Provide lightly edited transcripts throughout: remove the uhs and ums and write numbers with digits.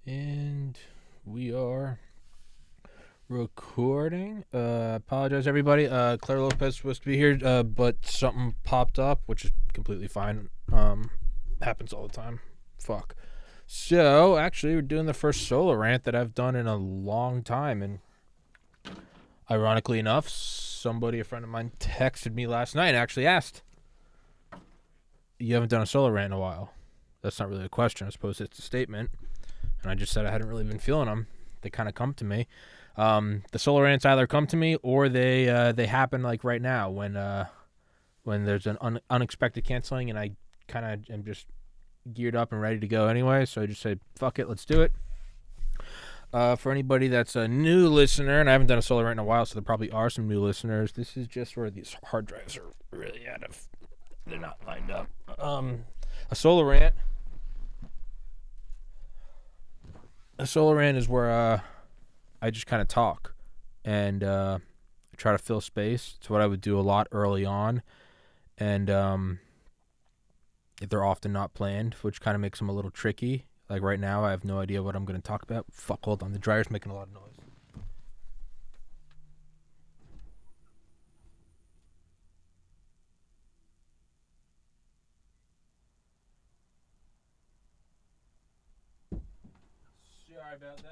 And we are recording. Apologize, everybody. Claire Lopez was supposed to be here, but something popped up, which is completely fine. Happens all the time. Fuck. So, actually, we're doing the first solo rant that I've done in a long time, and ironically enough, a friend of mine, texted me last night and actually asked, "You haven't done a solo rant in a while." That's not really a question. I suppose it's a statement. And I just said I hadn't really been feeling them. They kind of come to me. The solo rants either come to me or they happen like right now when there's an unexpected canceling and I kind of am just geared up and ready to go anyway. So I just say, fuck it, let's do it. For anybody that's a new listener, and I haven't done a solo rant in a while, so there probably are some new listeners. This is just where these hard drives are really they're not lined up. A solo rant. A solo rant is where I just kind of talk and try to fill space. It's what I would do a lot early on, and they're often not planned, which kind of makes them a little tricky. Like right now, I have no idea what I'm going to talk about. Fuck, hold on. The dryer's making a lot of noise. Sorry about that.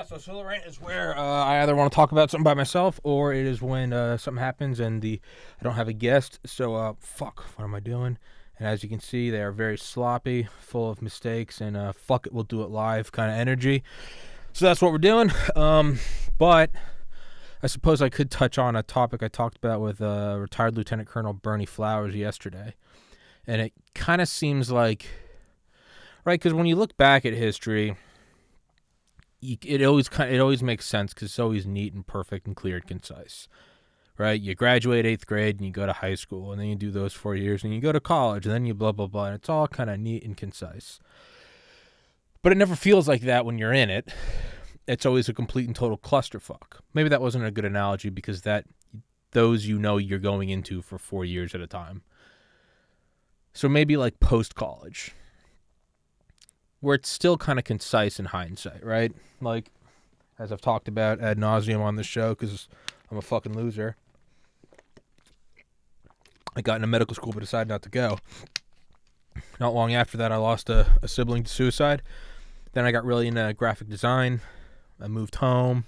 So solo rant is where I either want to talk about something by myself, or it is when something happens and I don't have a guest. So fuck, what am I doing? And as you can see, they are very sloppy, full of mistakes, and fuck it, we'll do it live kind of energy. So that's what we're doing. But I suppose I could touch on a topic I talked about with retired Lieutenant Colonel Bernie Flowers yesterday, and it kind of seems like, right? Because when you look back at history, it always makes sense because it's always neat and perfect and clear and concise, right? You graduate 8th grade and you go to high school, and then you do those 4 years, and you go to college, and then you blah blah blah, and it's all kind of neat and concise. But it never feels like that when you're in it. It's always a complete and total clusterfuck. Maybe that wasn't a good analogy because those you're going into for 4 years at a time. So maybe like post college, where it's still kind of concise in hindsight, right? Like, as I've talked about ad nauseum on the show, because I'm a fucking loser. I got into medical school but decided not to go. Not long after that, I lost a sibling to suicide. Then I got really into graphic design. I moved home.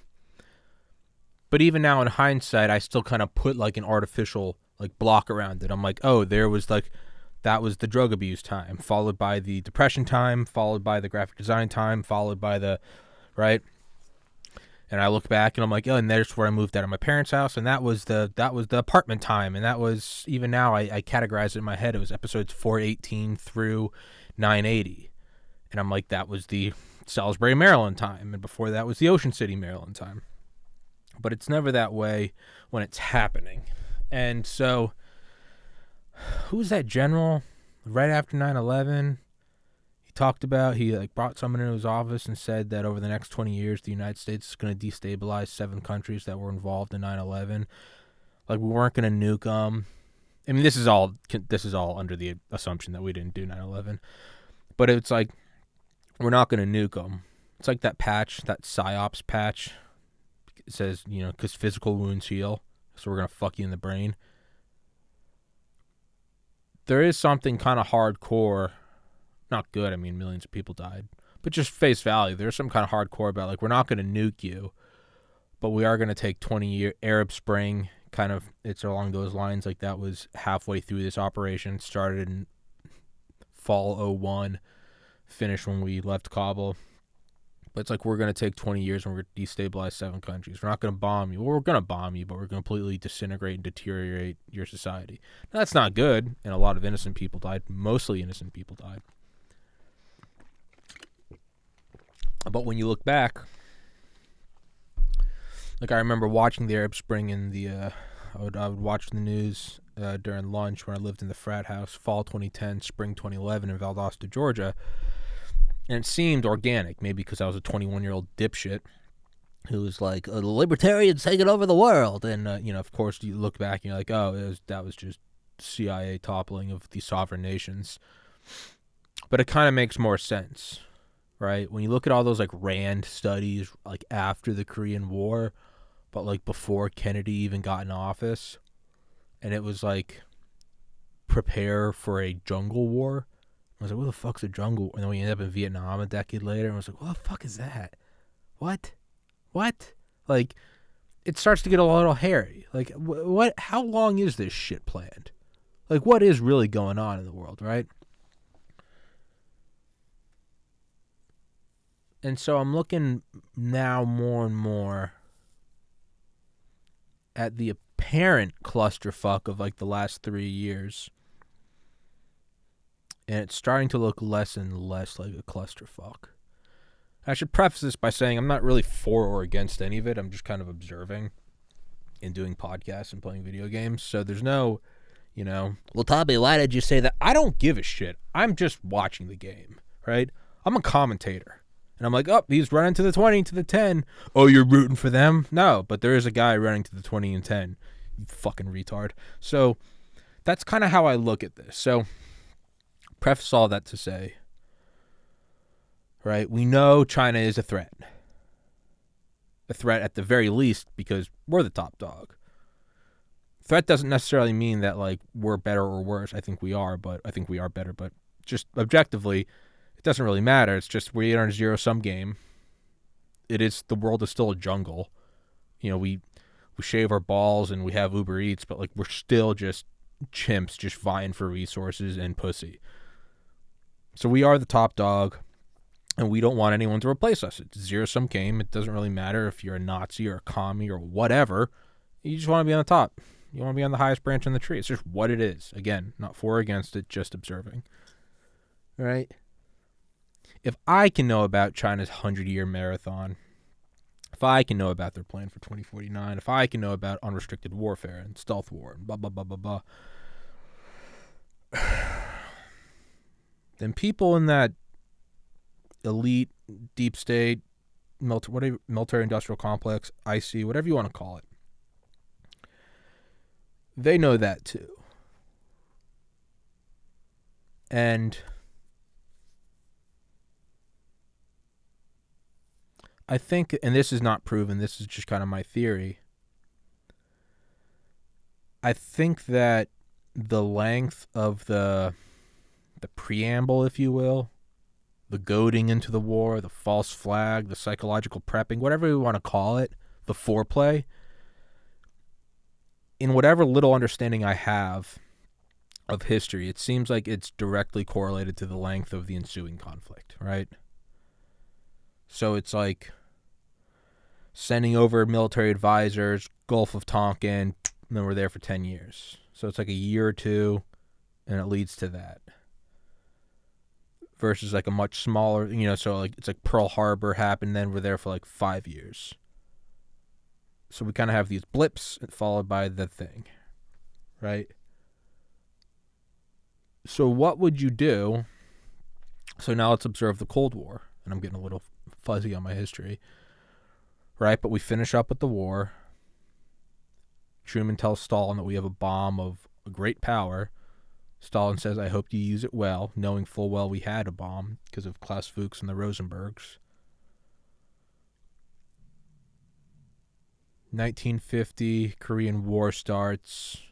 But even now in hindsight, I still kind of put like an artificial like block around it. I'm like, oh, that was the drug abuse time, followed by the depression time, followed by the graphic design time, followed by the, right? And I look back and I'm like, oh, and there's where I moved out of my parents' house, and that was the apartment time, and that was, even now I categorize it in my head, it was episodes 418 through 980. And I'm like, that was the Salisbury, Maryland time, and before that was the Ocean City, Maryland time. But it's never that way when it's happening. And so, who's that general right after 9/11? He brought someone into his office and said that over the next 20 years, the United States is going to destabilize 7 countries that were involved in 9/11. Like, we weren't going to nuke them. I mean, this is all under the assumption that we didn't do 9/11. But it's like, we're not going to nuke them. It's like that patch, that PSYOPs patch. It says, because physical wounds heal, so we're going to fuck you in the brain. There is something kind of hardcore, not good, I mean, millions of people died, but just face value, there's some kind of hardcore about, like, we're not going to nuke you, but we are going to take 20-year Arab Spring, kind of, it's along those lines, like that was halfway through this operation, started in fall 01, finished when we left Kabul. But it's like, we're going to take 20 years and we're going to destabilize 7 countries. We're not going to bomb you. Well, we're going to bomb you, but we're going to completely disintegrate and deteriorate your society. Now, that's not good, and a lot of innocent people died. Mostly innocent people died. But when you look back, like, I remember watching the Arab Spring in I would watch the news during lunch when I lived in the frat house, fall 2010, spring 2011 in Valdosta, Georgia. And it seemed organic, maybe because I was a 21-year-old dipshit who was like, the libertarians taking over the world. And, of course, you look back and you're like, oh, that was just CIA toppling of the sovereign nations. But it kind of makes more sense. right? When you look at all those like Rant studies, like after the Korean War, but like before Kennedy even got in office, and it was like prepare for a jungle war. I was like, what the fuck's a jungle? And then we ended up in Vietnam a decade later, and I was like, what the fuck is that? What? Like, it starts to get a little hairy. Like, what? How long is this shit planned? Like, what is really going on in the world, right? And so I'm looking now more and more at the apparent clusterfuck of like the last 3 years. And it's starting to look less and less like a clusterfuck. I should preface this by saying I'm not really for or against any of it. I'm just kind of observing and doing podcasts and playing video games. So there's no, well, Tommy, why did you say that? I don't give a shit. I'm just watching the game, right? I'm a commentator. And I'm like, oh, he's running to the 20, to the 10. Oh, you're rooting for them? No, but there is a guy running to the 20 and 10. You fucking retard. So that's kind of how I look at this. So preface all that to say, right, we know China is a threat. A threat at the very least because we're the top dog. Threat doesn't necessarily mean that, like, we're better or worse. I think we are better. But just objectively, it doesn't really matter. It's just we're in a zero-sum game. The world is still a jungle. We shave our balls and we have Uber Eats, but, like, we're still just chimps just vying for resources and pussy. So we are the top dog, and we don't want anyone to replace us. It's a zero-sum game. It doesn't really matter if you're a Nazi or a commie or whatever. You just want to be on the top. You want to be on the highest branch on the tree. It's just what it is. Again, not for or against it, just observing. All right? If I can know about China's 100-year marathon, if I can know about their plan for 2049, if I can know about unrestricted warfare and stealth war and blah, blah, blah, blah, blah, then people in that elite, deep state, military-industrial complex, IC, whatever you want to call it, they know that too. And I think, and this is not proven, this is just kind of my theory, I think that the length of the preamble, if you will, the goading into the war, the false flag, the psychological prepping, whatever you want to call it, the foreplay, in whatever little understanding I have of history, it seems like it's directly correlated to the length of the ensuing conflict, right? So it's like sending over military advisors, Gulf of Tonkin, and then we're there for 10 years. So it's like a year or two, and it leads to that. Versus like a much smaller, so like it's like Pearl Harbor happened, then we're there for like 5 years. So we kind of have these blips followed by the thing, right? So what would you do? So now let's observe the Cold War. And I'm getting a little fuzzy on my history, right? But we finish up with the war. Truman tells Stalin that we have a bomb of a great power. Stalin says, I hope you use it well, knowing full well we had a bomb because of Klaus Fuchs and the Rosenbergs. 1950, Korean War starts.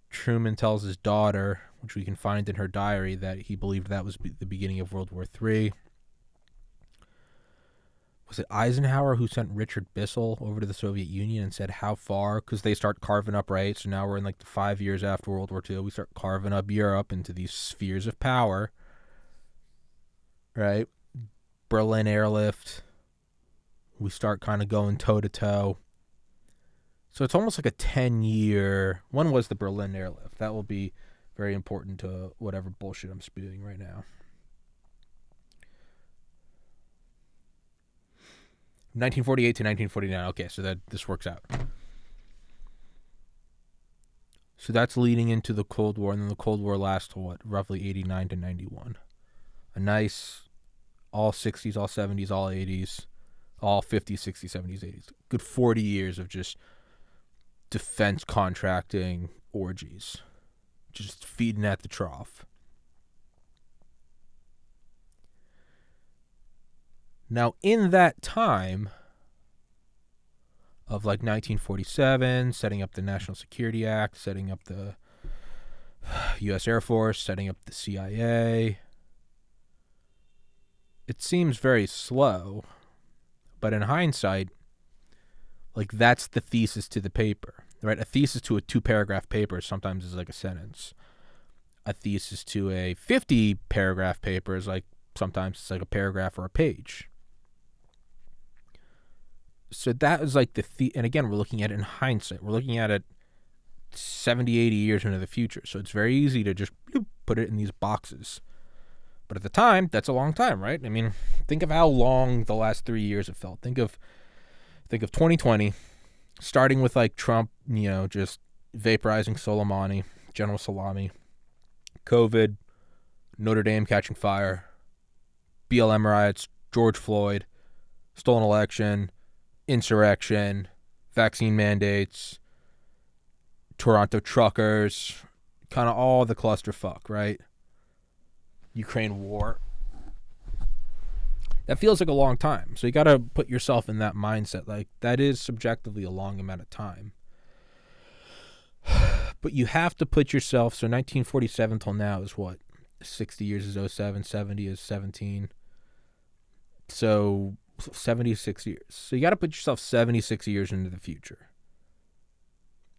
Truman tells his daughter, which we can find in her diary, that he believed that was the beginning of World War III. Was it Eisenhower who sent Richard Bissell over to the Soviet Union and said how far? Because they start carving up, right? So now we're in like the 5 years after World War II. We start carving up Europe into these spheres of power, right? Berlin airlift. We start kind of going toe-to-toe. So it's almost like a 10-year... When was the Berlin airlift? That will be very important to whatever bullshit I'm spewing right now. 1948 to 1949. Okay, so that this works out. So that's leading into the Cold War, and then the Cold War lasts to what? Roughly 89 to 91. A nice all 60s, all 70s, all 80s, all 50s, 60s, 70s, 80s. Good 40 years of just defense contracting orgies. Just feeding at the trough. Now, in that time of like 1947, setting up the National Security Act, setting up the U.S. Air Force, setting up the CIA, it seems very slow, but in hindsight, like that's the thesis to the paper, right? A thesis to a 2-paragraph paper sometimes is like a sentence. A thesis to a 50-paragraph paper is like sometimes it's like a paragraph or a page. So that was like and again, we're looking at it in hindsight. We're looking at it 70, 80 years into the future. So it's very easy to just put it in these boxes. But at the time, that's a long time, right? I mean, think of how long the last 3 years have felt. Think of 2020, starting with like Trump, just vaporizing Soleimani, General Salami, COVID, Notre Dame catching fire, BLM riots, George Floyd, stolen election, insurrection, vaccine mandates, Toronto truckers, kind of all the clusterfuck, right? Ukraine war. That feels like a long time. So you got to put yourself in that mindset. Like, that is subjectively a long amount of time. But you have to put yourself, so 1947 till now is what? 60 years is 07, 70 is 17. So 76 years. So you got to put yourself 76 years into the future,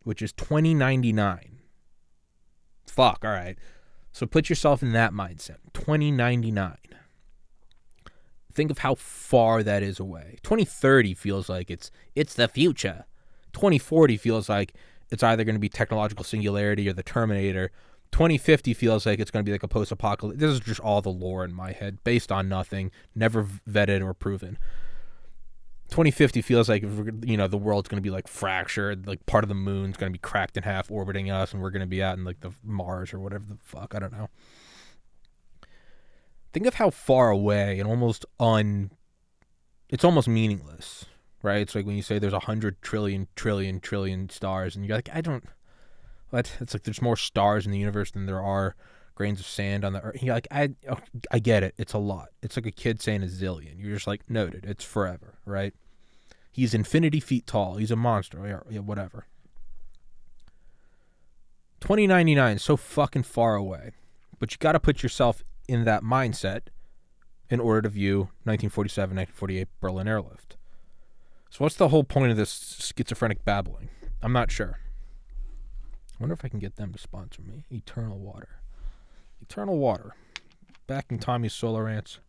which is 2099. Fuck, all right. So put yourself in that mindset. 2099. Think of how far that is away. 2030 feels like it's the future. 2040 feels like it's either going to be technological singularity or the Terminator. 2050 feels like it's going to be like a post-apocalypse. This is just all the lore in my head, based on nothing, never vetted or proven. 2050 feels like, the world's going to be like fractured, like part of the moon's going to be cracked in half orbiting us, and we're going to be out in like the Mars or whatever the fuck, I don't know. Think of how far away and it's almost meaningless, right? It's like when you say there's 100 trillion stars, and you're like, it's like there's more stars in the universe than there are grains of sand on the earth. You're like, I get it. It's a lot. It's like a kid saying a zillion. You're just like, noted. It's forever, right? He's infinity feet tall. He's a monster. Yeah, whatever. 2099 is so fucking far away. But you got to put yourself in that mindset in order to view 1947, 1948 Berlin airlift. So what's the whole point of this schizophrenic babbling? I'm not sure. I wonder if I can get them to sponsor me. Eternal Water. Eternal Water. Backing Tommy's Solar Rants.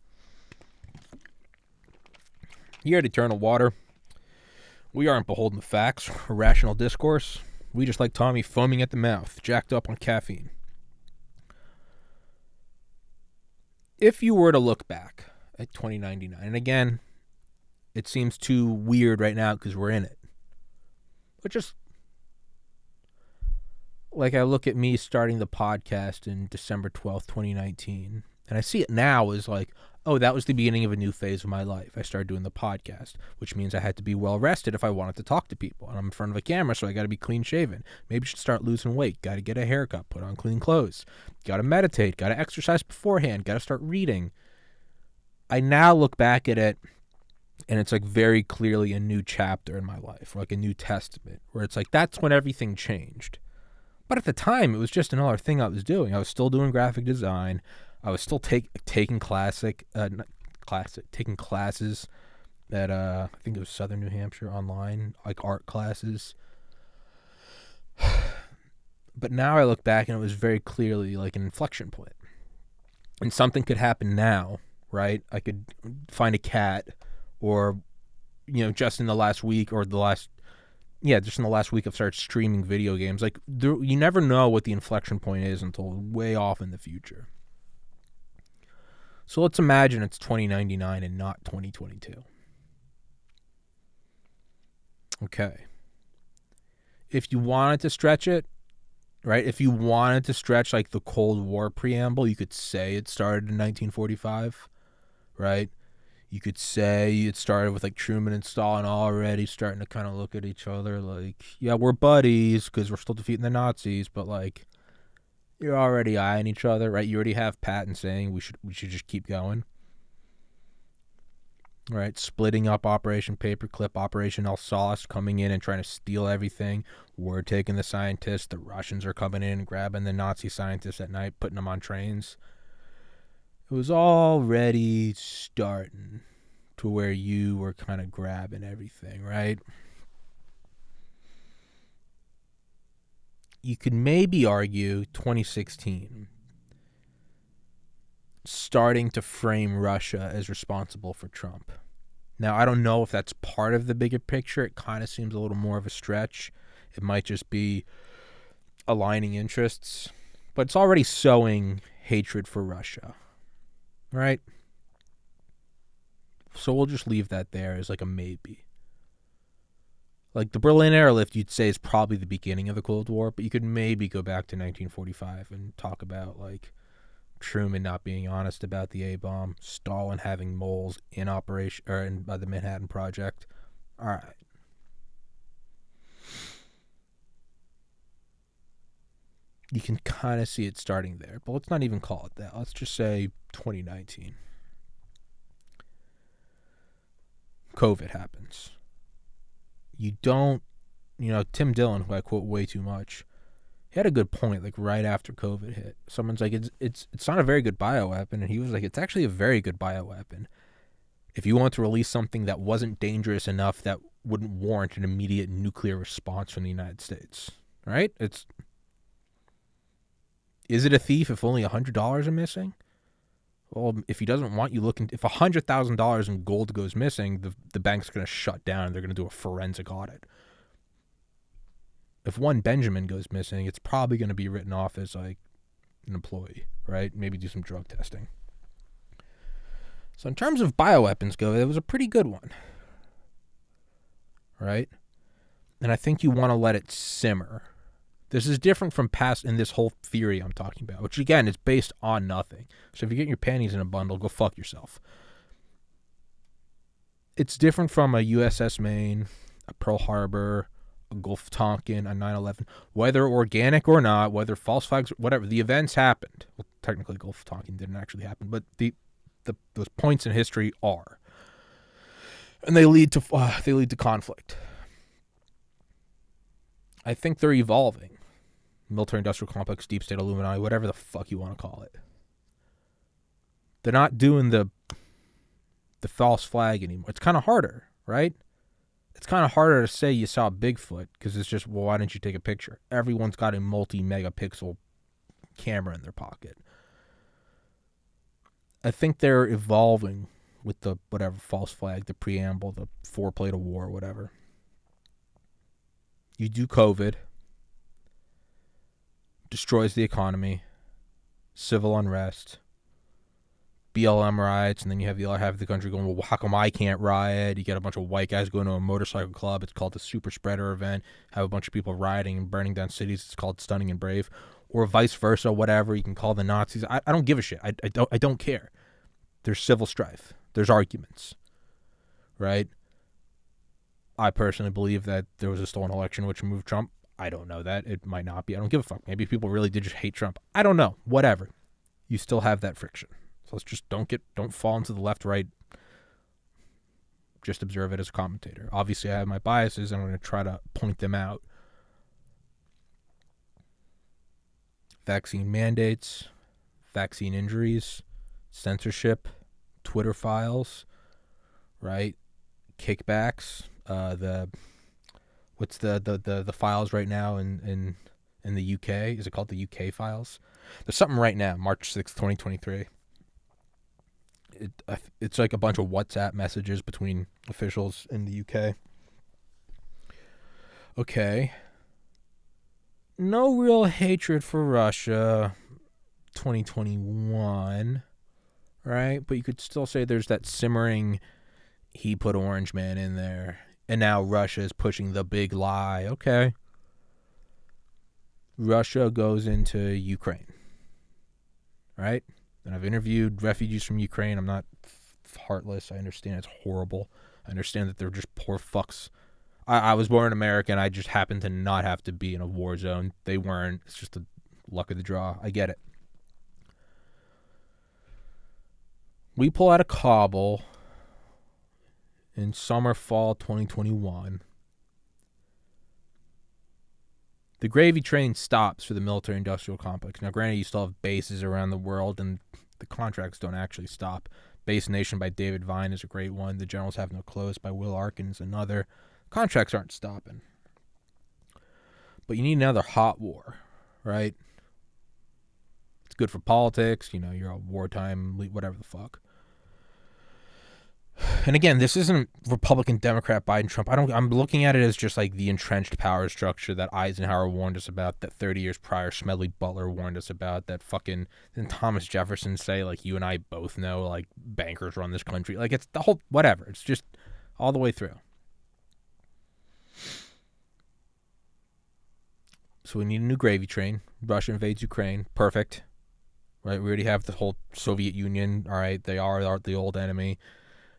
Here at Eternal Water, we aren't beholden to facts or rational discourse. We just like Tommy foaming at the mouth, jacked up on caffeine. If you were to look back at 2099, and again, it seems too weird right now because we're in it. But just like I look at me starting the podcast in December 12th, 2019, and I see it now as like, oh, that was the beginning of a new phase of my life. I started doing the podcast, which means I had to be well rested if I wanted to talk to people. And I'm in front of a camera, so I got to be clean shaven. Maybe should start losing weight. Got to get a haircut, put on clean clothes. Got to meditate, got to exercise beforehand, got to start reading. I now look back at it, and it's like very clearly a new chapter in my life, like a new testament, where it's like that's when everything changed. But at the time, it was just another thing I was doing. I was still doing graphic design. I was still taking classes at I think it was Southern New Hampshire online, like art classes. But now I look back and it was very clearly like an inflection point. And something could happen now, right? I could find a cat, or just in the last week or just in the last week I've started streaming video games. Like you never know what the inflection point is until way off in the future. So let's imagine it's 2099 and not 2022. Okay. If you wanted to stretch it, right? If you wanted to stretch like the Cold War preamble, you could say it started in 1945, right? You could say it started with like Truman and Stalin already starting to kind of look at each other like, yeah, we're buddies because we're still defeating the Nazis, but like, you're already eyeing each other, right? You already have Patton saying we should just keep going. right? Splitting up Operation Paperclip, Operation Alsace, coming in and trying to steal everything. We're taking the scientists. The Russians are coming in and grabbing the Nazi scientists at night, putting them on trains. It was already starting to where you were kind of grabbing everything, right? You could maybe argue 2016 starting to frame Russia as responsible for Trump. Now, I don't know if that's part of the bigger picture. It kind of seems a little more of a stretch. It might just be aligning interests. But it's already sowing hatred for Russia, right? So we'll just leave that there as like a maybe. Like the Berlin airlift, you'd say, is probably the beginning of the Cold War, but you could maybe go back to 1945 and talk about like Truman not being honest about the A-bomb, Stalin having moles in operation or by the Manhattan Project. All right. You can kind of see it starting there, but let's not even call it that. Let's just say 2019. COVID happens. You don't, Tim Dillon, who I quote way too much, he had a good point, like right after COVID hit. Someone's like, it's not a very good bioweapon. And he was like, it's actually a very good bioweapon. If you want to release something that wasn't dangerous enough that wouldn't warrant an immediate nuclear response from the United States, right? Is it a thief if only $100 are missing? Well, if he doesn't want you looking, if $100,000 in gold goes missing, the bank's going to shut down and they're going to do a forensic audit. If one Benjamin goes missing, it's probably going to be written off as like an employee, right? Maybe do some drug testing. So in terms of bioweapons go, it was a pretty good one, right? And I think you want to let it simmer. This is different from past in this whole theory I'm talking about, which again is based on nothing. So if you get your panties in a bundle, go fuck yourself. It's different from a USS Maine, a Pearl Harbor, a Gulf of Tonkin, a 9/11. Whether organic or not, whether false flags, whatever, the events happened. Well, technically Gulf of Tonkin didn't actually happen, but those points in history are, and they lead to conflict. I think they're evolving. Military-industrial complex, deep state, Illuminati, whatever the fuck you want to call it. They're not doing the false flag anymore. It's kind of harder, right? It's kind of harder to say you saw Bigfoot because it's just, well, why didn't you take a picture? Everyone's got a multi-megapixel camera in their pocket. I think they're evolving with the whatever false flag, the preamble, the foreplay to war, whatever. You do COVID, destroys the economy, civil unrest, BLM riots, and then you have the other half of the country going, well, how come I can't riot? You get a bunch of white guys going to a motorcycle club. It's called the super spreader event. Have a bunch of people rioting and burning down cities. It's called Stunning and Brave. Or vice versa, whatever. You can call the Nazis. I don't give a shit. I don't care. There's civil strife. There's arguments. Right? I personally believe that there was a stolen election which removed Trump. I don't know that. It might not be. I don't give a fuck. Maybe people really did just hate Trump. I don't know. Whatever. You still have that friction. So let's just don't fall into the left-right. Just observe it as a commentator. Obviously, I have my biases, and I'm going to try to point them out. Vaccine mandates, vaccine injuries, censorship, Twitter files, right? Kickbacks. What's the files right now in the UK? Is it called the UK files? There's something right now, March 6th, 2023. It's like a bunch of WhatsApp messages between officials in the UK. Okay. No real hatred for Russia 2021, right? But you could still say there's that simmering, he put Orange Man in there, and now Russia is pushing the big lie. Okay. Russia goes into Ukraine, right? And I've interviewed refugees from Ukraine. I'm not heartless. I understand it's horrible. I understand that they're just poor fucks. I was born American. I just happened to not have to be in a war zone. They weren't. It's just the luck of the draw. I get it. We pull out of Kabul in summer, fall 2021. The gravy train stops for the military-industrial complex. Now, granted, you still have bases around the world, and the contracts don't actually stop. Base Nation by David Vine is a great one. The Generals Have No Clothes by Will Arkin is another. Contracts aren't stopping. But you need another hot war, right? It's good for politics. You know, you're a wartime, whatever the fuck. And again, this isn't Republican, Democrat, Biden, Trump. I'm looking at it as just like the entrenched power structure that Eisenhower warned us about, that 30 years prior Smedley Butler warned us about, that fucking didn't Thomas Jefferson say, like, you and I both know, like, bankers run this country. Like, it's the whole whatever. It's just all the way through. So we need a new gravy train. Russia invades Ukraine. Perfect. Right? We already have the whole Soviet Union. All right, they are the old enemy.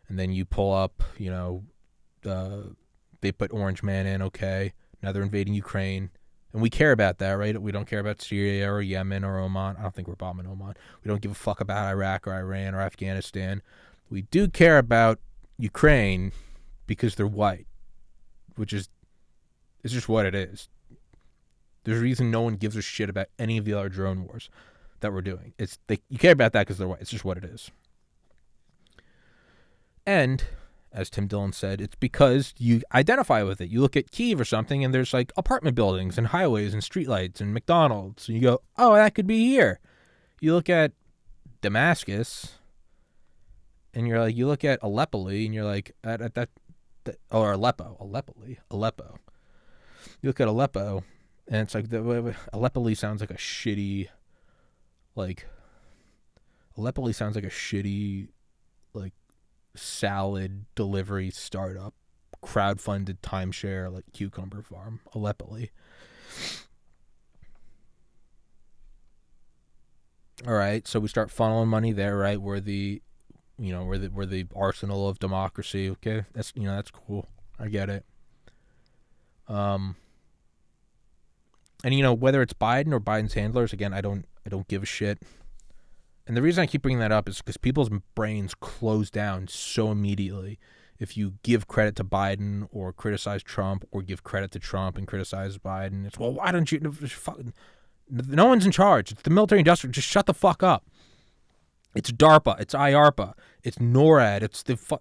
And then you pull up, you know, they put Orange Man in, okay. Now they're invading Ukraine. And we care about that, right? We don't care about Syria or Yemen or Oman. I don't think we're bombing Oman. We don't give a fuck about Iraq or Iran or Afghanistan. We do care about Ukraine because they're white, which is, it's just what it is. There's a reason no one gives a shit about any of the other drone wars that we're doing. You care about that because they're white. It's just what it is. And, as Tim Dillon said, it's because you identify with it. You look at Kyiv or something, and there's like apartment buildings and highways and streetlights and McDonald's. And you go, oh, that could be here. You look at Damascus, and you're like, you look at Aleppo, and you're like, or Aleppo. You look at Aleppo, and it's like, Aleppo sounds like a shitty, like salad delivery startup, crowdfunded timeshare, like cucumber farm, Aleppo. All right, so we start funneling money there, right? We're the arsenal of democracy. Okay, that's cool. I get it. And whether it's Biden or Biden's handlers, again, I don't give a shit. And the reason I keep bringing that up is because people's brains close down so immediately if you give credit to Biden or criticize Trump, or give credit to Trump and criticize Biden. It's, well, why don't you? No one's in charge. It's the military industrial. Just shut the fuck up. It's DARPA. It's IARPA. It's NORAD.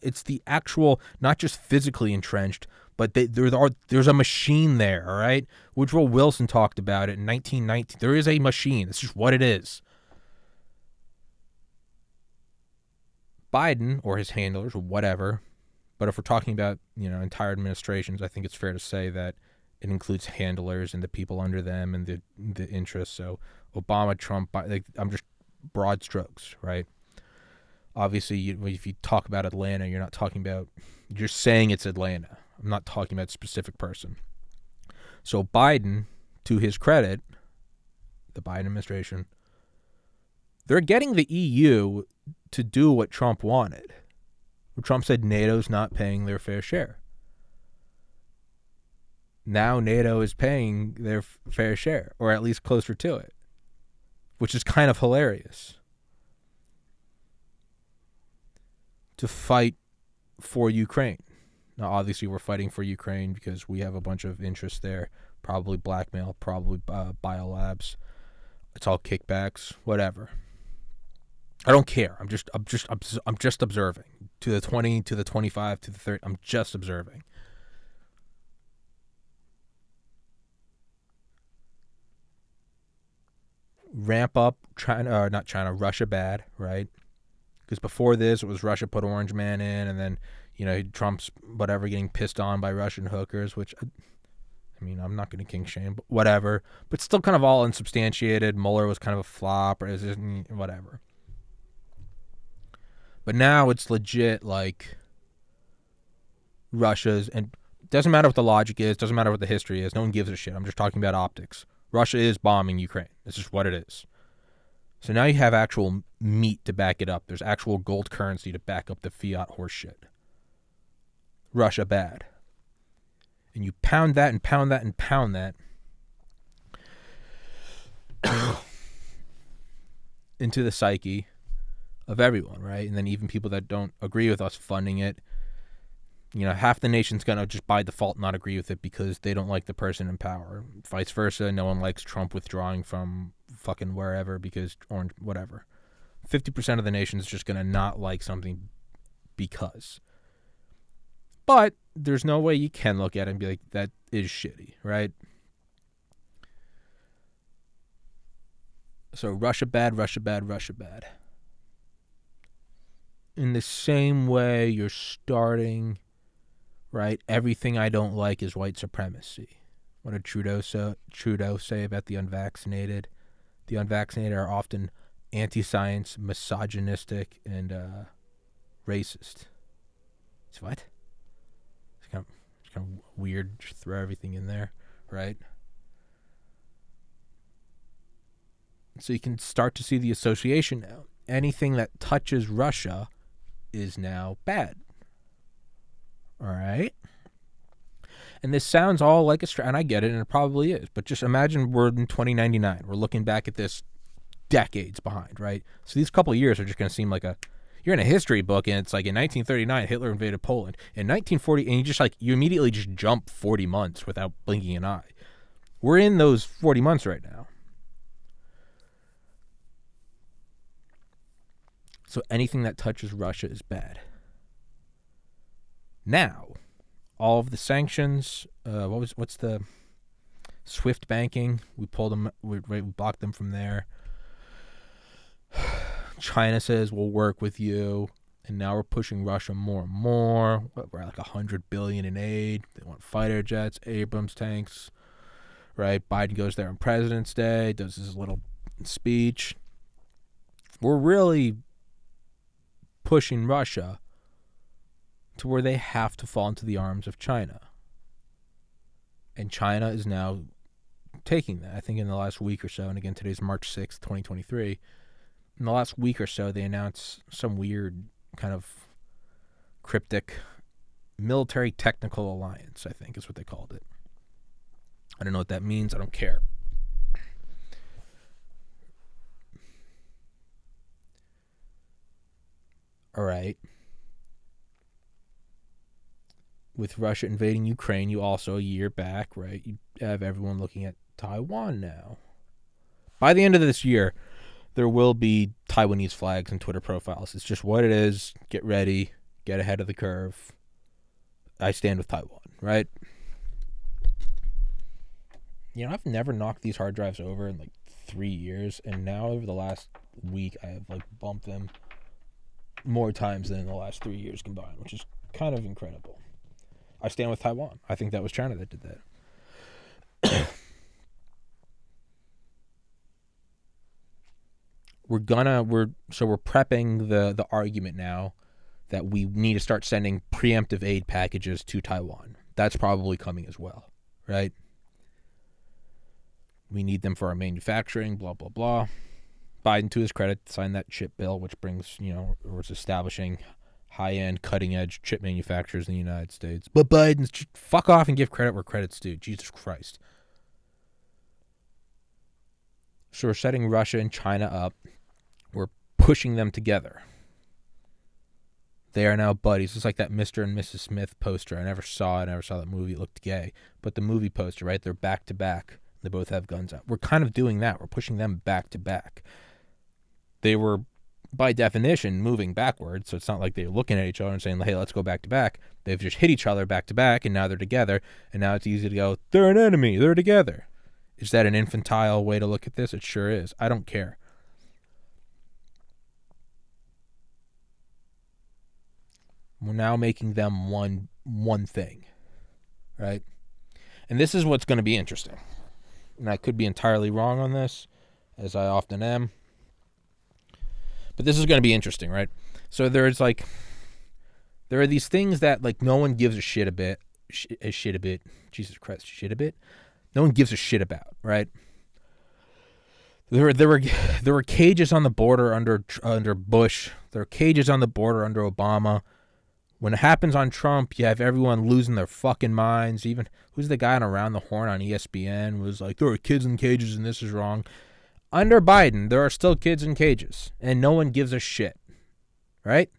It's the actual, not just physically entrenched, but there's a machine there. All right. Woodrow Wilson talked about it in 1919. There is a machine. It's just what it is. Biden or his handlers or whatever, but if we're talking about, entire administrations, I think it's fair to say that it includes handlers and the people under them and the interests. So Obama, Trump, I'm just broad strokes, right? Obviously, if you talk about Atlanta, you're saying it's Atlanta. I'm not talking about a specific person. So Biden, to his credit, the Biden administration, they're getting the EU to do what Trump wanted. Trump said NATO's not paying their fair share. Now NATO is paying their fair share, or at least closer to it, which is kind of hilarious. To fight for Ukraine. Now, obviously, we're fighting for Ukraine because we have a bunch of interests there. Probably blackmail, probably biolabs. It's all kickbacks, whatever. I don't care. I'm just observing. To the 20, to the 25, to the 30. I'm just observing. Ramp up Russia bad, right? Because before this, it was Russia put Orange Man in, and then, Trump's getting pissed on by Russian hookers, which, I'm not going to king shame, but whatever. But still kind of all unsubstantiated. Mueller was kind of a flop, or whatever. But now it's legit, like, Russia's, and it doesn't matter what the logic is, doesn't matter what the history is, no one gives a shit. I'm just talking about optics. Russia is bombing Ukraine. It's just what it is. So now you have actual meat to back it up. There's actual gold currency to back up the fiat horseshit. Russia bad. And you pound that and pound that and pound that into the psyche of everyone, right? And then even people that don't agree with us funding it, Half the nation's going to just by default not agree with it because they don't like the person in power. Vice versa, no one likes Trump withdrawing from fucking wherever because orange, whatever. 50% of the nation is just going to not like something because. But there's no way you can look at it and be like, that is shitty, right? So Russia bad, Russia bad, Russia bad. In the same way you're starting, right? Everything I don't like is white supremacy. What did Trudeau say about the unvaccinated? The unvaccinated are often anti-science, misogynistic, and racist. So what? It's kind of weird. Just throw everything in there, right? So you can start to see the association now. Anything that touches Russia is now bad. All right? And this sounds all like and I get it, and it probably is, but just imagine we're in 2099. We're looking back at this decades behind, right? So these couple of years are just going to seem like you're in a history book, and it's like in 1939, Hitler invaded Poland. In 1940, and you immediately just jump 40 months without blinking an eye. We're in those 40 months right now. So anything that touches Russia is bad. Now, all of the sanctions, what's the SWIFT banking? We pulled them, we blocked them from there. China says we'll work with you, and now we're pushing Russia more and more. We're at like $100 billion in aid. They want fighter jets, Abrams tanks, right? Biden goes there on President's Day, does his little speech. We're really pushing Russia to where they have to fall into the arms of China. And China is now taking that. I think in the last week or so, and again, today's March 6th, 2023, in the last week or so, they announced some weird kind of cryptic military technical alliance, I think is what they called it. I don't know what that means. I don't care. All right. With Russia invading Ukraine, you also, a year back, right, you have everyone looking at Taiwan now. By the end of this year, there will be Taiwanese flags and Twitter profiles. It's just what it is. Get ready. Get ahead of the curve. I stand with Taiwan, right? I've never knocked these hard drives over in like 3 years, and now over the last week, I have like bumped them more times than in the last 3 years combined, which is kind of incredible. I stand with Taiwan. I think that was China that did that. We're prepping the argument now that we need to start sending preemptive aid packages to Taiwan. That's probably coming as well, right? We need them for our manufacturing, blah, blah, blah. Biden, to his credit, signed that chip bill, which brings, or is establishing high-end, cutting-edge chip manufacturers in the United States. But Biden's just fuck off and give credit where credit's due. Jesus Christ. So we're setting Russia and China up. We're pushing them together. They are now buddies. It's like that Mr. and Mrs. Smith poster. I never saw that movie. It looked gay. But the movie poster, right? They're back to back. They both have guns out. We're kind of doing that. We're pushing them back to back. They were, by definition, moving backwards. So it's not like they're looking at each other and saying, hey, let's go back to back. They've just hit each other back to back, and now they're together. And now it's easy to go, they're an enemy. They're together. Is that an infantile way to look at this? It sure is. I don't care. We're now making them one thing, right? And this is what's going to be interesting. And I could be entirely wrong on this, as I often am. But this is going to be interesting, right? So there are these things that like no one gives a shit a bit. Jesus Christ, shit a bit. No one gives a shit about, right? There were cages on the border under Bush. There were cages on the border under Obama. When it happens on Trump, you have everyone losing their fucking minds. Even, who's the guy on Around the Horn on ESPN was like, there are kids in cages and this is wrong. Under Biden, there are still kids in cages, and no one gives a shit, right?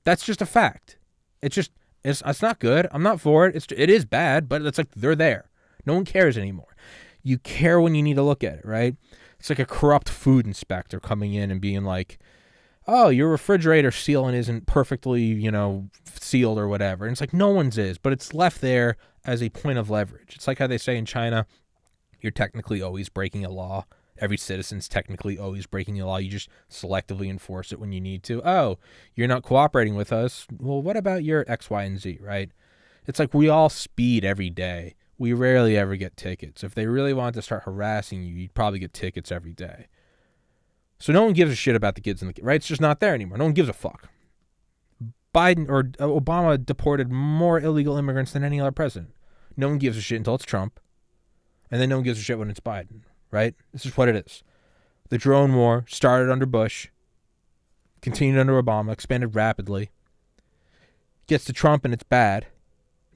That's just a fact. It's just, It's not good. I'm not for it. It is bad, but it's like they're there. No one cares anymore. You care when you need to look at it, right? It's like a corrupt food inspector coming in and being like, oh, your refrigerator sealing isn't perfectly, sealed or whatever. And it's like no one's is, but it's left there as a point of leverage. It's like how they say in China, you're technically always breaking a law. Every citizen's technically always breaking the law. You just selectively enforce it when you need to. Oh, you're not cooperating with us. Well, what about your X, Y, and Z, right? It's like we all speed every day. We rarely ever get tickets. If they really wanted to start harassing you, you'd probably get tickets every day. So no one gives a shit about the kids in the right. It's just not there anymore. No one gives a fuck. Biden or Obama deported more illegal immigrants than any other president. No one gives a shit until it's Trump, and then no one gives a shit when it's Biden. Right? This is what it is. The drone war started under Bush, continued under Obama, expanded rapidly. Gets to Trump and it's bad.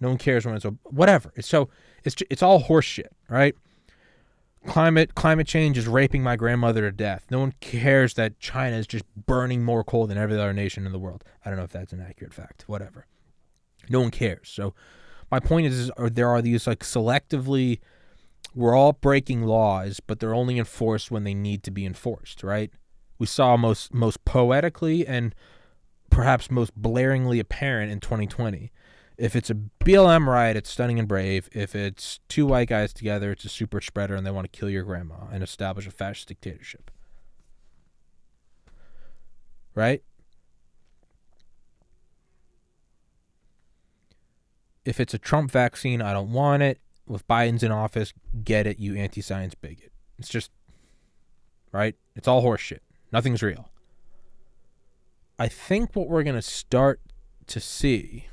No one cares when it's whatever. It's all horse shit, right? Climate change is raping my grandmother to death. No one cares that China is just burning more coal than every other nation in the world. I don't know if that's an accurate fact. Whatever. No one cares. So my point is there are these like selectively, we're all breaking laws, but they're only enforced when they need to be enforced, right? We saw most poetically and perhaps most blaringly apparent in 2020. If it's a BLM riot, it's stunning and brave. If it's two white guys together, it's a super spreader and they want to kill your grandma and establish a fascist dictatorship. Right? If it's a Trump vaccine, I don't want it. If Biden's in office, get it, you anti-science bigot. It's just, right? It's all horseshit. Nothing's real. I think what we're going to start to see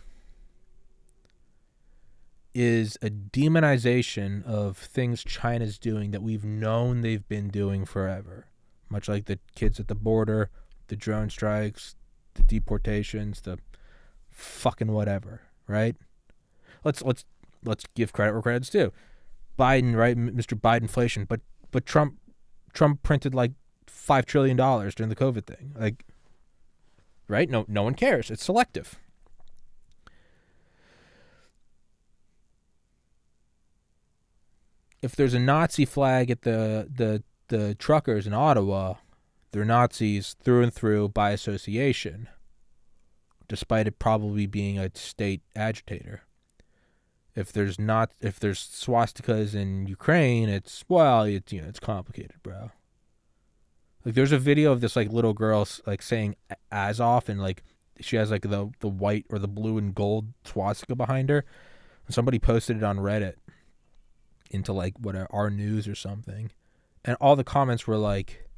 is a demonization of things China's doing that we've known they've been doing forever. Much like the kids at the border, the drone strikes, the deportations, the fucking whatever, right? Let's give credit where credit's due. Biden, right? Mr. Bidenflation, but Trump printed like $5 trillion during the COVID thing. Like, right? No one cares. It's selective. If there's a Nazi flag at the truckers in Ottawa, they're Nazis through and through by association, despite it probably being a state agitator. If there's swastikas in Ukraine, it's complicated, bro. Like there's a video of this like little girl like saying Azov and like she has like the white or the blue and gold swastika behind her. And somebody posted it on Reddit into like our news or something, and all the comments were like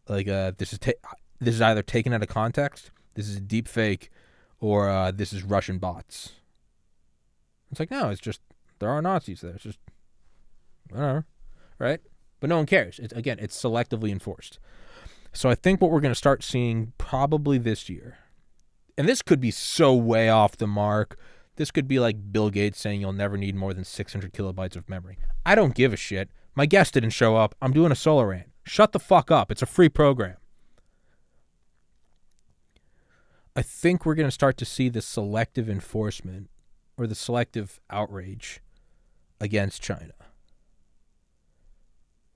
this is either taken out of context, this is a deep fake, or this is Russian bots. It's like, no, it's just there are Nazis there. It's just whatever, right? But no one cares. It's selectively enforced. So I think what we're going to start seeing probably this year, and this could be so way off the mark. This could be like Bill Gates saying you'll never need more than 600 kilobytes of memory. I don't give a shit. My guest didn't show up. I'm doing a solo rant. Shut the fuck up. It's a free program. I think we're going to start to see the selective enforcement or the selective outrage against China.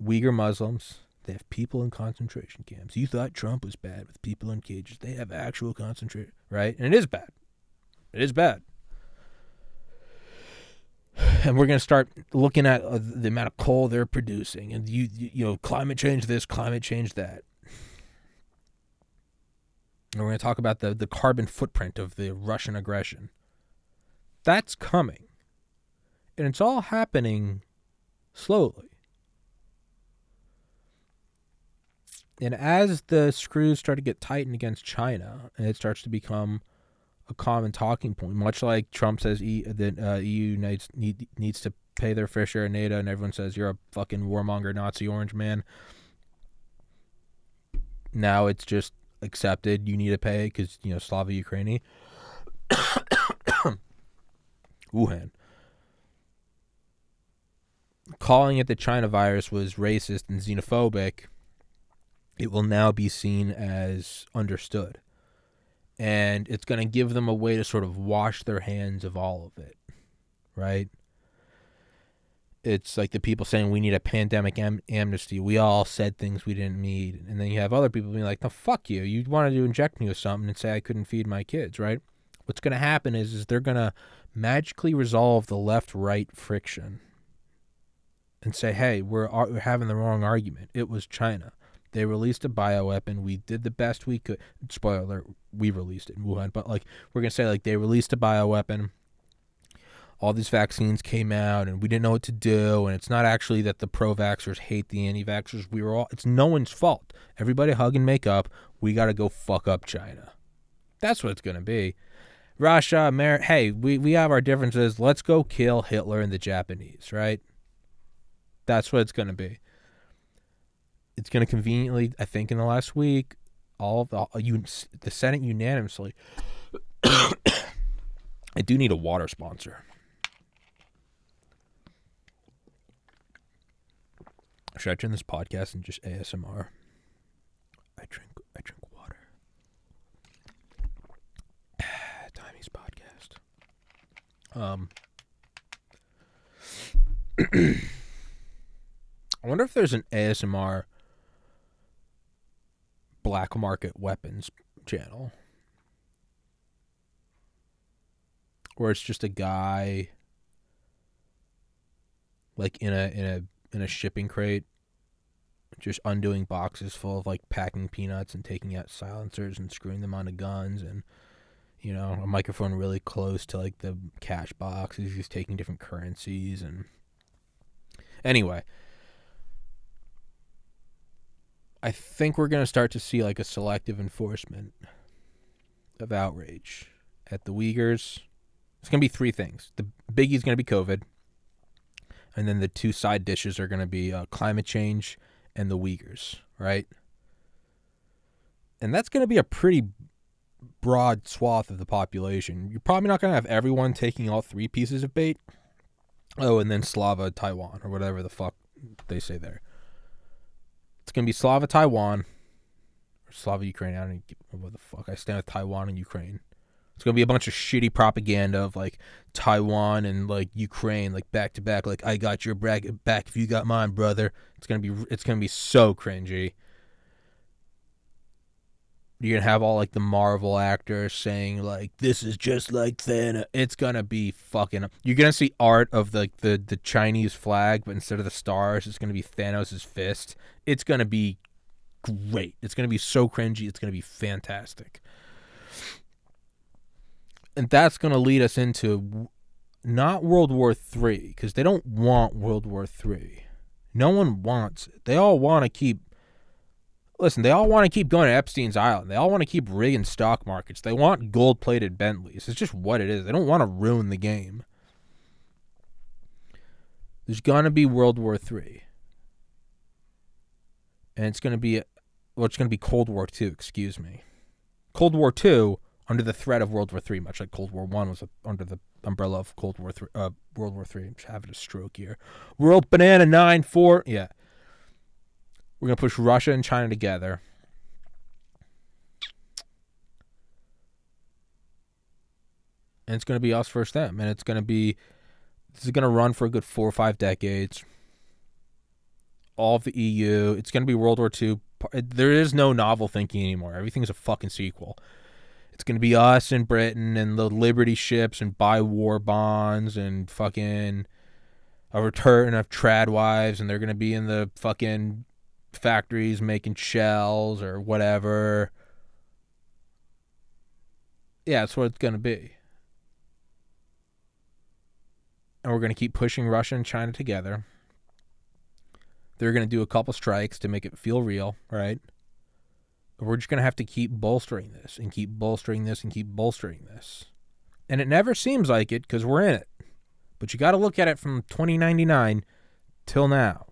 Uyghur Muslims, they have people in concentration camps. You thought Trump was bad with people in cages. They have actual concentration, right? And it is bad. It is bad. And we're going to start looking at the amount of coal they're producing. And, climate change this, climate change that. And we're going to talk about the carbon footprint of the Russian aggression. That's coming. And it's all happening slowly. And as the screws start to get tightened against China, and it starts to become a common talking point, much like Trump says that EU needs to pay their fair share of NATO, and everyone says you're a fucking warmonger Nazi orange man. Now it's just accepted. You need to pay because, Slava Ukraini. Wuhan. Calling it the China virus was racist and xenophobic. It will now be seen as understood. And it's going to give them a way to sort of wash their hands of all of it, right? It's like the people saying we need a pandemic amnesty. We all said things we didn't need. And then you have other people being like, no, fuck you. You wanted to inject me with something and say I couldn't feed my kids, right? What's going to happen is they're going to magically resolve the left-right friction and say, hey, we're having the wrong argument. It was China. They released a bioweapon. We did the best we could. Spoiler alert, we released it in Wuhan. But, like, we're going to say, like, they released a bioweapon. All these vaccines came out, and we didn't know what to do. And it's not actually that the pro-vaxxers hate the anti-vaxxers. It's no one's fault. Everybody hug and make up. We got to go fuck up China. That's what it's going to be. Russia, America, hey, we have our differences. Let's go kill Hitler and the Japanese, right? That's what it's going to be. It's going to conveniently, I think in the last week, the Senate unanimously. I do need a water sponsor. Should I turn this podcast and just ASMR? I drink water. Tommy's podcast. I wonder if there's an ASMR black market weapons channel where it's just a guy like in a shipping crate just undoing boxes full of like packing peanuts and taking out silencers and screwing them onto guns, and you know, a microphone really close to like the cash boxes. He's taking different currencies. And anyway, I think we're going to start to see like a selective enforcement of outrage at the Uyghurs. It's going to be three things. The biggie is going to be COVID. And then the two side dishes are going to be climate change and the Uyghurs, right? And that's going to be a pretty broad swath of the population. You're probably not going to have everyone taking all three pieces of bait. Oh, and then Slava Taiwan, or whatever the fuck they say there. It's going to be Slava Taiwan, or Slava Ukraine. I don't know what the fuck. I stand with Taiwan and Ukraine. It's going to be a bunch of shitty propaganda of like Taiwan and like Ukraine, like back to back, like I got your bracket back if you got mine, brother. It's going to be so cringy. You're going to have all like the Marvel actors saying like, this is just like Thanos. It's going to be fucking, you're going to see art of the Chinese flag, but instead of the stars, it's going to be Thanos' fist. It's going to be great. It's going to be so cringy. It's going to be fantastic. And that's going to lead us into not World War III, because they don't want World War III. No one wants it. They all want to keep going to Epstein's Island. They all want to keep rigging stock markets. They want gold-plated Bentleys. It's just what it is. They don't want to ruin the game. There's going to be World War III. And it's going to be Cold War II, excuse me. Cold War II under the threat of World War III, much like Cold War I was under the umbrella of World War III. I'm just having a stroke here. World Banana 9-4. Yeah. We're going to push Russia and China together. And it's going to be us versus them. And this is going to run for a good 4 or 5 decades. All of the EU. It's going to be World War II. There is no novel thinking anymore. Everything's a fucking sequel. It's going to be us and Britain and the Liberty ships and buy war bonds and fucking a return of trad wives, and they're going to be in the fucking factories making shells or whatever. Yeah, that's what it's going to be. And we're going to keep pushing Russia and China together. They're going to do a couple strikes to make it feel real, right? We're just going to have to keep bolstering this and keep bolstering this and keep bolstering this. And it never seems like it because we're in it. But you got to look at it from 2099 till now.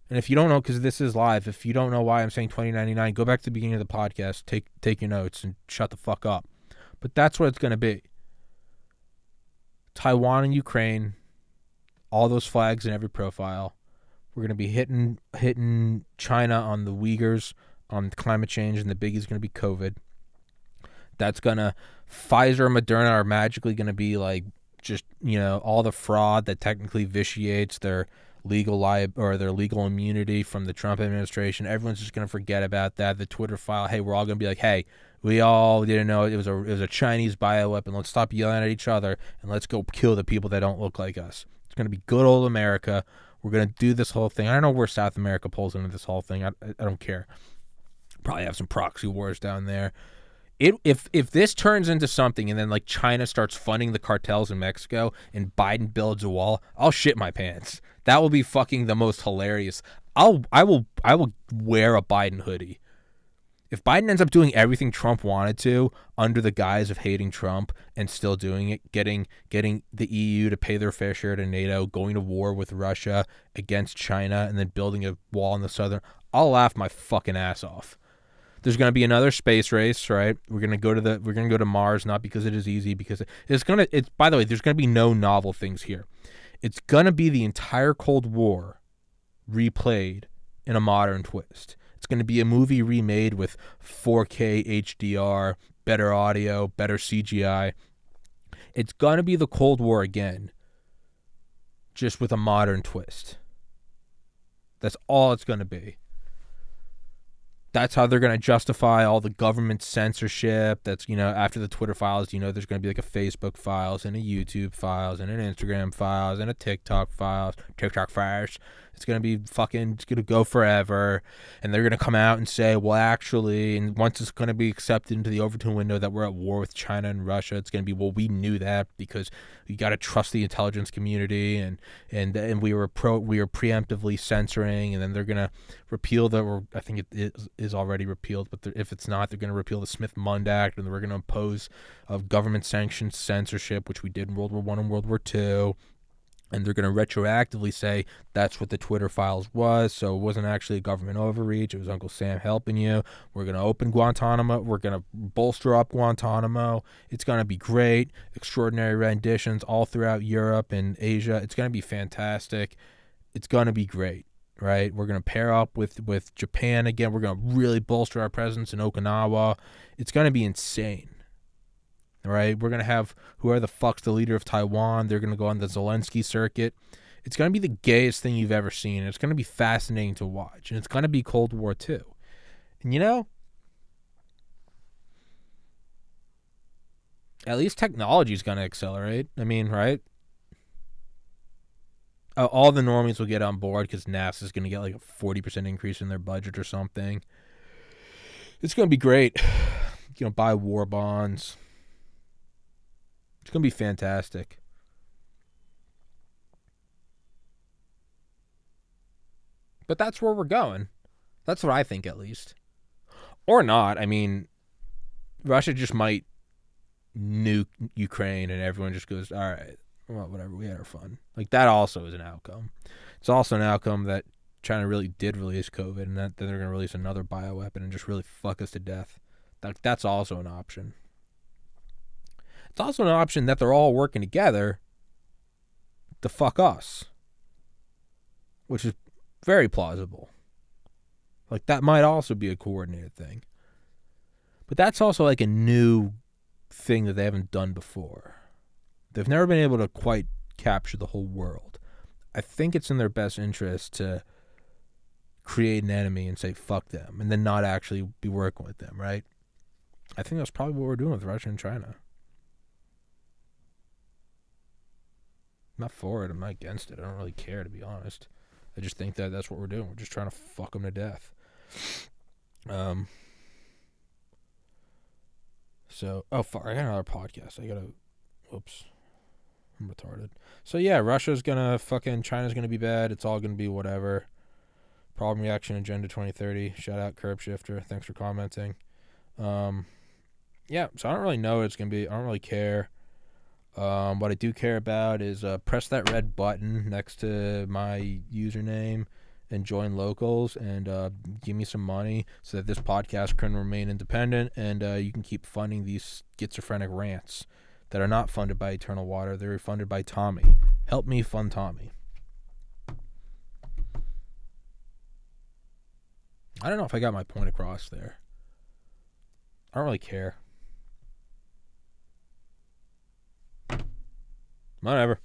And if you don't know, because this is live, if you don't know why I'm saying 2099, go back to the beginning of the podcast, take your notes, and shut the fuck up. But that's what it's going to be. Taiwan and Ukraine, all those flags in every profile. We're going to be hitting China on the Uyghurs, on climate change, and the biggie is going to be COVID. That's gonna Pfizer and Moderna are magically going to be like just all the fraud that technically vitiates their legal or their legal immunity from the Trump administration. Everyone's just going to forget about that. The Twitter file. Hey, we're all going to be like, hey, we all didn't know it was a Chinese bioweapon. Let's stop yelling at each other and let's go kill the people that don't look like us. It's going to be good old America. We're going to do this whole thing. I don't know where South America pulls into this whole thing. I don't care. Probably have some proxy wars down there. If this turns into something and then like China starts funding the cartels in Mexico and Biden builds a wall, I'll shit my pants. That will be fucking the most hilarious. I will wear a Biden hoodie. If Biden ends up doing everything Trump wanted to under the guise of hating Trump and still doing it, getting the EU to pay their fair share to NATO, going to war with Russia against China, and then building a wall in the southern, I'll laugh my fucking ass off. There's going to be another space race, right? We're going to go to Mars, not because it is easy, because by the way, there's going to be no novel things here. It's going to be the entire Cold War replayed in a modern twist. It's going to be a movie remade with 4K HDR, better audio, better CGI. It's going to be the Cold War again, just with a modern twist. That's all it's going to be. That's how they're going to justify all the government censorship. That's, after the Twitter files, there's going to be like a Facebook files and a YouTube files and an Instagram files and a TikTok files. It's going to be it's going to go forever. And they're going to come out and say, well, actually, and once it's going to be accepted into the Overton window that we're at war with China and Russia, it's going to be, well, we knew that because you got to trust the intelligence community and we were preemptively censoring, and then they're going to repeal I think it is already repealed, but if it's not, they're going to repeal the Smith-Mund Act, and we're going to impose government-sanctioned censorship, which we did in World War I and World War II. And they're going to retroactively say that's what the Twitter files was. So it wasn't actually a government overreach. It was Uncle Sam helping you. We're going to open Guantanamo. We're going to bolster up Guantanamo. It's going to be great. Extraordinary renditions all throughout Europe and Asia. It's going to be fantastic. It's going to be great, right? We're going to pair up with Japan again. We're going to really bolster our presence in Okinawa. It's going to be insane. All right, we're going to have whoever the fuck's the leader of Taiwan. They're going to go on the Zelensky circuit. It's going to be the gayest thing you've ever seen. It's going to be fascinating to watch. And it's going to be Cold War II. And at least technology is going to accelerate. I mean, right? All the normies will get on board because NASA's going to get like a 40% increase in their budget or something. It's going to be great. Buy war bonds. It's going to be fantastic. But that's where we're going. That's what I think, at least. Or not. I mean, Russia just might nuke Ukraine and everyone just goes, all right, well, whatever, we had our fun. Like, that also is an outcome. It's also an outcome that China really did release COVID, and that they're going to release another bioweapon and just really fuck us to death. That's also an option. It's also an option that they're all working together to fuck us, which is very plausible. Like, that might also be a coordinated thing. But that's also like a new thing that they haven't done before. They've never been able to quite capture the whole world. I think it's in their best interest to create an enemy and say fuck them and then not actually be working with them, right? I think that's probably what we're doing with Russia and China. I'm not for it. I'm not against it. I don't really care, to be honest. I just think that that's what we're doing. We're just trying to fuck them to death. Oh, fuck. I got another podcast. Whoops. I'm retarded. So, yeah, China's going to be bad. It's all going to be whatever. Problem Reaction Agenda 2030. Shout out Curb Shifter. Thanks for commenting. Yeah, so I don't really know what it's going to be. I don't really care. What I do care about is press that red button next to my username and join locals and give me some money so that this podcast can remain independent and you can keep funding these schizophrenic rants that are not funded by Eternal Water. They're funded by Tommy. Help me fund Tommy. I don't know if I got my point across there. I don't really care. Whatever.